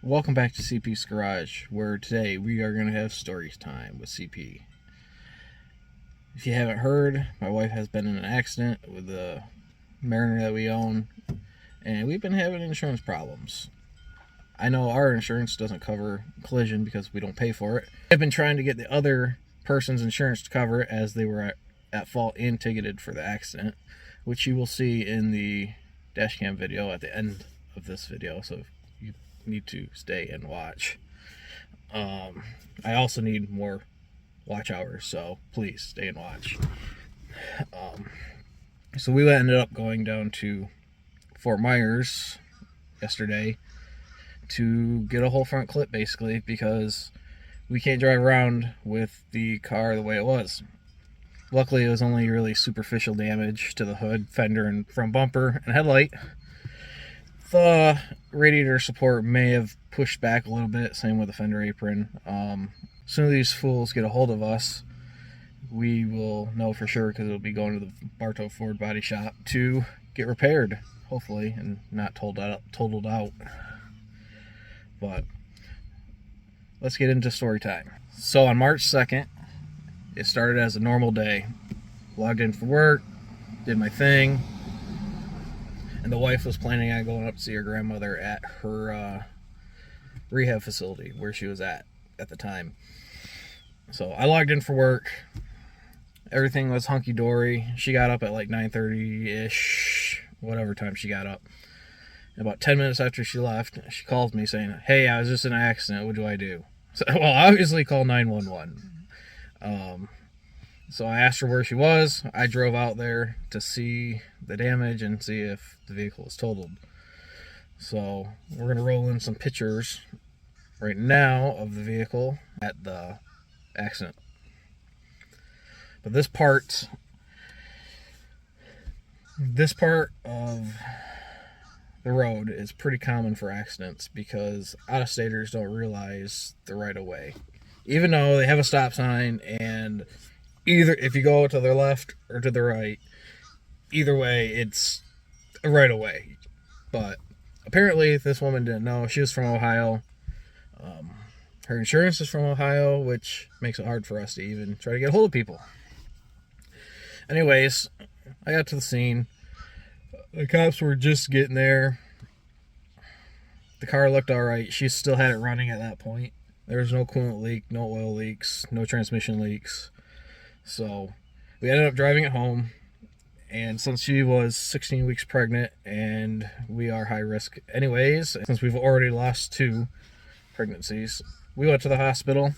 Welcome back to CP's Garage, where today we are going to have stories time with CP. If you haven't heard, my wife has been in an accident with the Mariner that we own, and we've been having insurance problems. I know our insurance doesn't cover collision because we don't pay for it. I've been trying to get the other person's insurance to cover it as they were at fault and ticketed for the accident, which you will see in the dash cam video at the end of this video, so you need to stay and watch. I also need more watch hours, so please stay and watch. So we ended up going down to Fort Myers yesterday to get a whole front clip, basically, because we can't drive around with the car the way it was. Luckily, it was only really superficial damage to the hood, fender, and front bumper and headlight. The radiator support may have pushed back a little bit, same with the fender apron. As soon as these fools get a hold of us, we will know for sure, because it'll be going to the Bartow Ford body shop to get repaired, hopefully, and not totaled out. But let's get into story time. So on March 2nd, it started as a normal day. Logged in for work, did my thing, and the wife was planning on going up to see her grandmother at her rehab facility where she was at the time. So I logged in for work. Everything was hunky-dory. She got up at like 9:30-ish, whatever time she got up. And about 10 minutes after she left, she called me saying, "Hey, I was just in an accident. What do I do?" So, well, obviously call 911. So I asked her where she was. I drove out there to see the damage and see if the vehicle was totaled. So we're going to roll in some pictures right now of the vehicle at the accident. But this part of the road is pretty common for accidents because out-of-staters don't realize the right-of-way. Even though they have a stop sign, and either if you go to their left or to the right, either way it's a right-of-way. But apparently this woman didn't know. She was from Ohio. Her insurance is from Ohio, which makes it hard for us to even try to get a hold of people. Anyways, I got to the scene. The cops were just getting there. The car looked alright. She still had it running at that point. There was no coolant leak, no oil leaks, no transmission leaks. So we ended up driving it home. And since she was 16 weeks pregnant and we are high risk anyways, since we've already lost 2 pregnancies, we went to the hospital.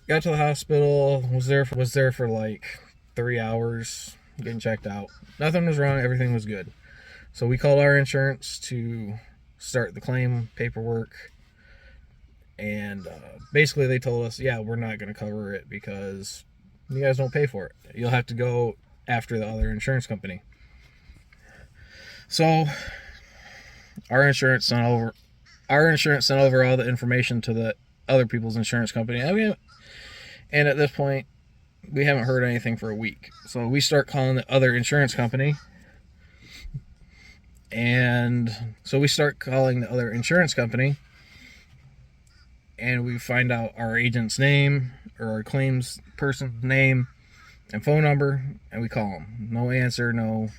Got to the hospital, was there for like 3 hours getting checked out. Nothing was wrong, everything was good. So we called our insurance to start the claim paperwork, and basically they told us, yeah, we're not going to cover it because you guys don't pay for it. You'll have to go after the other insurance company. So our insurance sent over all the information to the other people's insurance company, and at this point we haven't heard anything for a week. So we start calling the other insurance company, and we find out our agent's name or our claims person's name and phone number, and we call them. No answer, no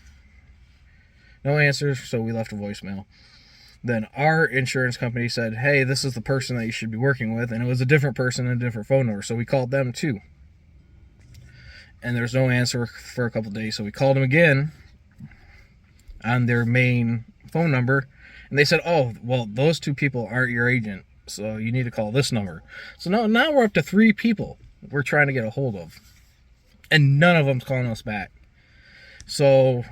answers, so we left a voicemail. Then our insurance company said, "Hey, this is the person that you should be working with," and it was a different person and a different phone number, so we called them too. And there's no answer for a couple days, so we called them again on their main phone number, and they said, "Oh, well, those 2 people aren't your agent, so you need to call this number." So now we're up to 3 people we're trying to get a hold of, and none of them's calling us back. So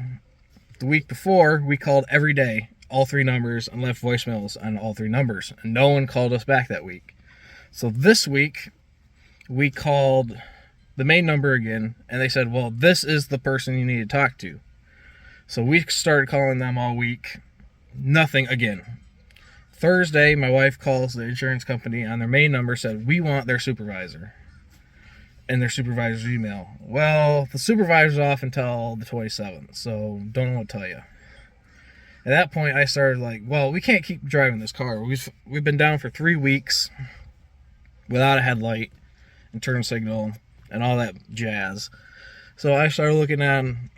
the week before, we called every day, all 3 numbers, and left voicemails on all 3 numbers, and no one called us back that week. So this week we called the main number again, and they said, "Well, this is the person you need to talk to." So we started calling them all week. Nothing again. Thursday, my wife calls the insurance company on their main number, said, "We want their supervisor." And their supervisor's email. Well, the supervisor's off until the 27th, so don't know what to tell you. At that point, I started like, well, we can't keep driving this car. We've been down for 3 weeks without a headlight and turn signal and all that jazz. So I started looking on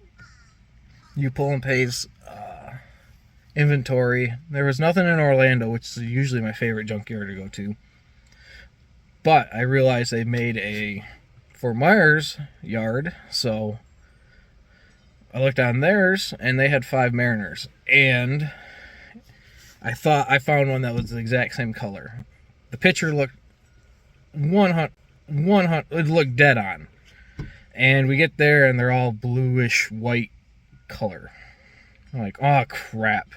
You Pull and Pay's inventory. There was nothing in Orlando, which is usually my favorite junkyard to go to. But I realized they made a Fort Myers yard, so I looked on theirs, and they had 5 Mariners. And I thought I found one that was the exact same color. The picture looked 100, it looked dead on. And we get there, and they're all bluish white color. I'm like, oh crap.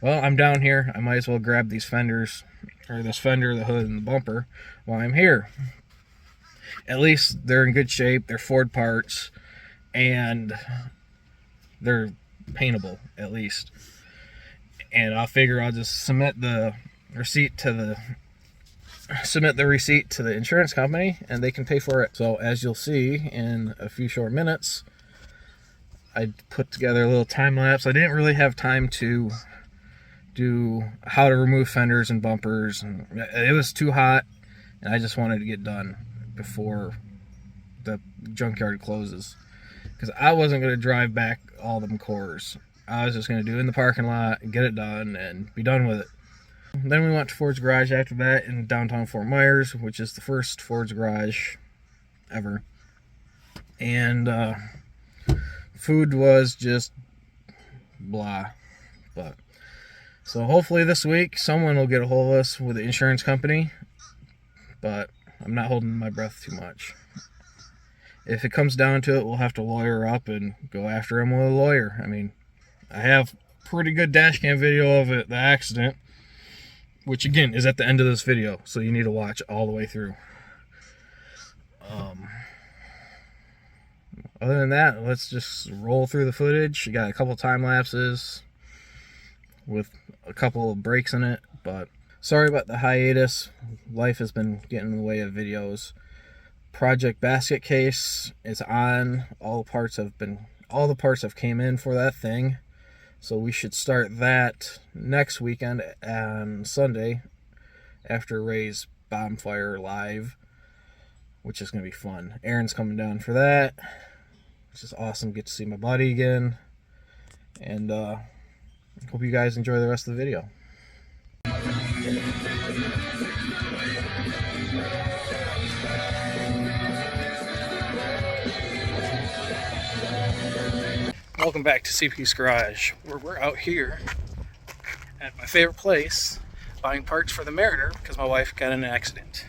Well, I'm down here. I might as well grab these fenders, or this fender, the hood, and the bumper while I'm here. At least they're in good shape. They're Ford parts, and they're paintable at least. And I'll figure I'll just submit the receipt to the insurance company, and they can pay for it. So as you'll see in a few short minutes, I put together a little time lapse. I didn't really have time to do how to remove fenders and bumpers, and it was too hot, and I just wanted to get done before the junkyard closes, because I wasn't going to drive back all them cores. I was just going to do it in the parking lot, get it done, and be done with it. Then we went to Ford's Garage after that in downtown Fort Myers, which is the first Ford's Garage ever. And food was just blah. But so hopefully this week someone will get a hold of us with the insurance company, but I'm not holding my breath too much. If it comes down to it, we'll have to lawyer up and go after him with a lawyer. I mean, I have pretty good dash cam video of it, the accident, which again is at the end of this video, so you need to watch all the way through. Other than that, let's just roll through the footage. You got a couple time lapses with a couple of breaks in it, but sorry about the hiatus. Life has been getting in the way of videos. Project basket case is on. All the parts have came in for that thing. So we should start that next weekend on Sunday after Ray's bonfire live, which is going to be fun. Aaron's coming down for that, which is awesome. Get to see my buddy again. And hope you guys enjoy the rest of the video. Welcome back to CP's Garage, where we're out here at my favorite place buying parts for the Mariner because my wife got in an accident.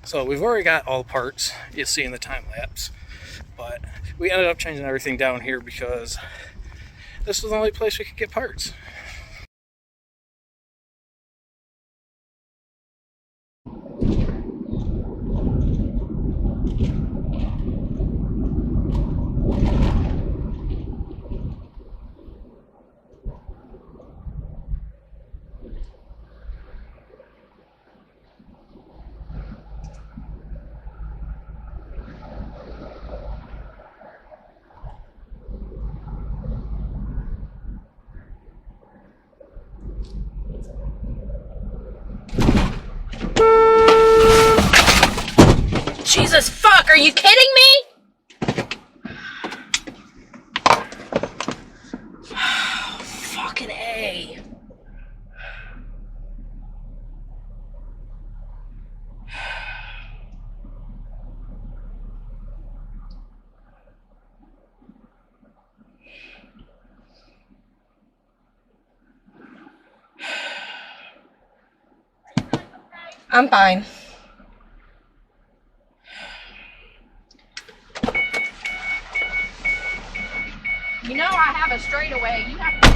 So we've already got all the parts you see in the time lapse, but we ended up changing everything down here because this was the only place we could get parts. Jesus fuck, are you kidding me? Fucking A. I'm fine. You know I have a straightaway. You have to